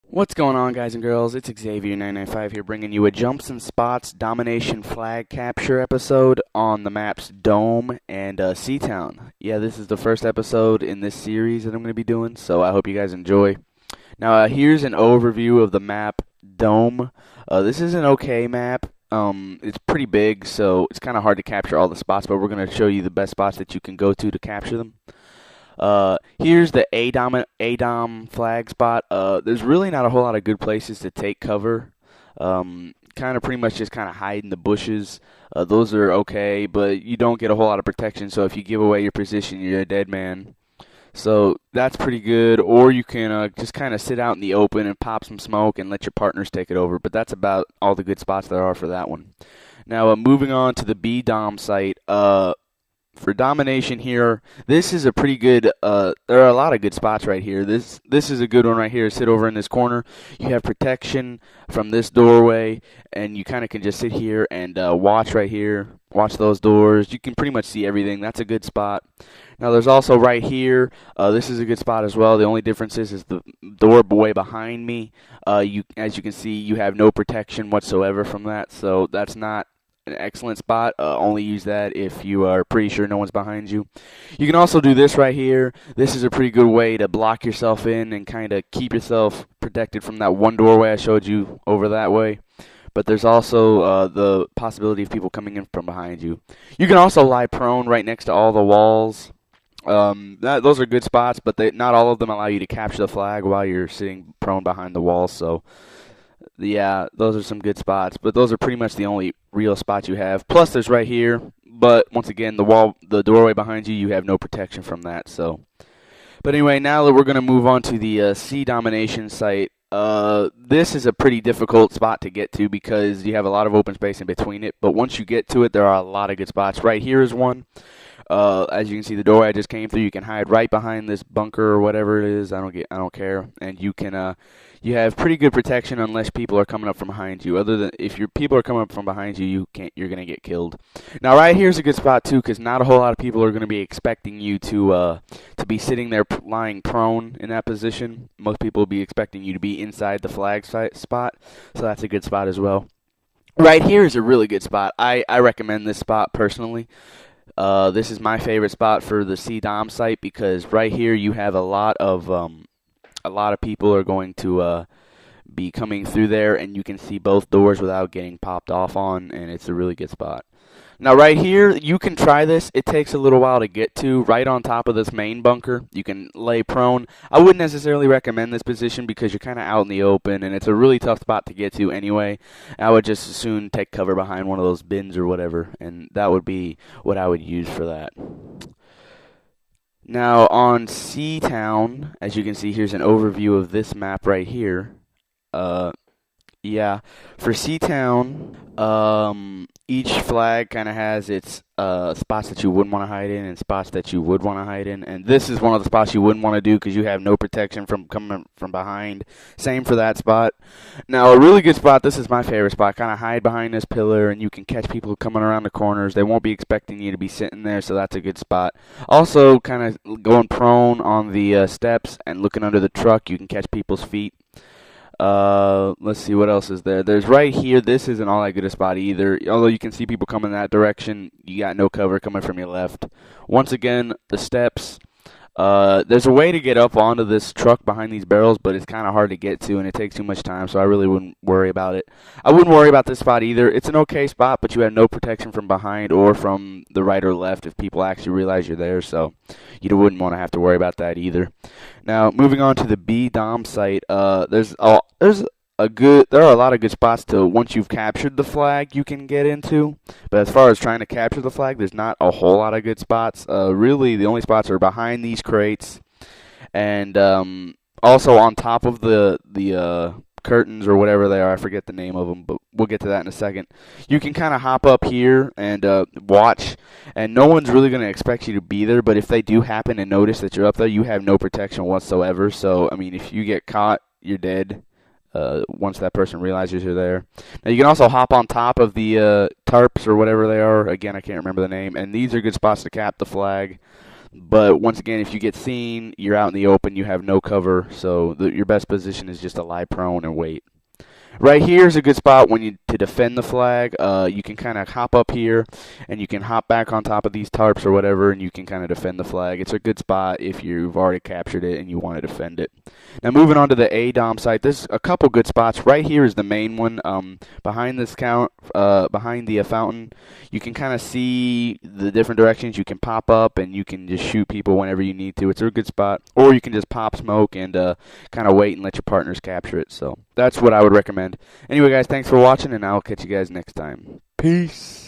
What's going on, guys and girls? It's Xavier995 here, bringing you a Jumps and Spots Domination Flag Capture episode on the maps Dome and Seatown. Yeah, this is the first episode in this series that I'm going to be doing, so I hope you guys enjoy. Now, here's an overview of the map Dome. This is an okay map. It's pretty big, so it's kind of hard to capture all the spots, but we're going to show you the best spots that you can go to capture them. Here's the ADOM flag spot. There's really not a whole lot of good places to take cover. Kind of pretty much just kind of hide in the bushes. Those are okay, but you don't get a whole lot of protection. So if you give away your position, you're a dead man. So that's pretty good. Or you can just kind of sit out in the open and pop some smoke and let your partners take it over. But that's about all the good spots there are for that one. Now, moving on to the B-Dom site. For domination here, this is a pretty good, there are a lot of good spots right here. This is a good one right here. Sit over in this corner. You have protection from this doorway, and you kind of can just sit here and watch right here. Watch those doors. You can pretty much see everything. That's a good spot. Now, there's also right here, this is a good spot as well. The only difference is the doorway behind me. As you can see, you have no protection whatsoever from that, so that's not an excellent spot. Only use that if you are pretty sure no one's behind you. You can also do this right here. This is a pretty good way to block yourself in and kind of keep yourself protected from that one doorway I showed you over that way. But there's also the possibility of people coming in from behind you. You can also lie prone right next to all the walls. Those are good spots, but not all of them allow you to capture the flag while you're sitting prone behind the wall. So yeah, those are some good spots, but those are pretty much the only real spots you have. Plus, there's right here, but once again, the doorway behind you, you have no protection from that. So, but anyway, now that we're going to move on to the C domination site. This is a pretty difficult spot to get to because you have a lot of open space in between it. But once you get to it, there are a lot of good spots. Right here is one. As you can see, the doorway I just came through, you can hide right behind this bunker or whatever it is. I don't care, and you can you have pretty good protection unless people are coming up from behind you. Other than if your people are coming up from behind you, you're gonna get killed. Now, right here's a good spot too, because not a whole lot of people are gonna be expecting you to be sitting there lying prone in that position. Most people will be expecting you to be inside the flag spot, so that's a good spot as well. Right here is a really good spot. I recommend this spot personally. This is my favorite spot for the C-Dom site because right here you have a lot of people are going to be coming through there, and you can see both doors without getting popped off on, and it's a really good spot. Now right here, you can try this. It takes a little while to get to. Right on top of this main bunker, you can lay prone. I wouldn't necessarily recommend this position because you're kind of out in the open, and it's a really tough spot to get to anyway. I would just as soon take cover behind one of those bins or whatever, and that would be what I would use for that. Now on Seatown, as you can see, here's an overview of this map right here. Yeah, for Seatown, each flag kind of has its spots that you wouldn't want to hide in and spots that you would want to hide in. And this is one of the spots you wouldn't want to do because you have no protection from coming from behind. Same for that spot. Now, a really good spot, this is my favorite spot, kind of hide behind this pillar and you can catch people coming around the corners. They won't be expecting you to be sitting there, so that's a good spot. Also, kind of going prone on the steps and looking under the truck, you can catch people's feet. Let's see what else is there. There's right here, this isn't all that good a spot either. Although you can see people coming that direction, you got no cover coming from your left. Once again, the steps. There's a way to get up onto this truck behind these barrels, but it's kind of hard to get to, and it takes too much time, so I really wouldn't worry about it. I wouldn't worry about this spot either. It's an okay spot, but you have no protection from behind or from the right or left if people actually realize you're there, so you wouldn't want to have to worry about that either. Now, moving on to the B-Dom site, there are a lot of good spots to, once you've captured the flag, you can get into. But as far as trying to capture the flag, there's not a whole lot of good spots. Really, the only spots are behind these crates. And also on top of the curtains or whatever they are. I forget the name of them, but we'll get to that in a second. You can kind of hop up here and watch. And no one's really going to expect you to be there. But if they do happen to notice that you're up there, you have no protection whatsoever. So, I mean, if you get caught, you're dead. Once that person realizes you're there. Now, you can also hop on top of the tarps or whatever they are. Again, I can't remember the name. And these are good spots to cap the flag. But once again, if you get seen, you're out in the open, you have no cover, so your best position is just to lie prone and wait. Right here is a good spot when you to defend the flag. You can kind of hop up here, and you can hop back on top of these tarps or whatever, and you can kind of defend the flag. It's a good spot if you've already captured it and you want to defend it. Now moving on to the A dom site, there's a couple good spots. Right here is the main one. Behind this behind the fountain, you can kind of see the different directions. You can pop up and you can just shoot people whenever you need to. It's a good spot. Or you can just pop smoke and kind of wait and let your partners capture it. So that's what I would recommend. Anyway, guys, thanks for watching, and I'll catch you guys next time. Peace.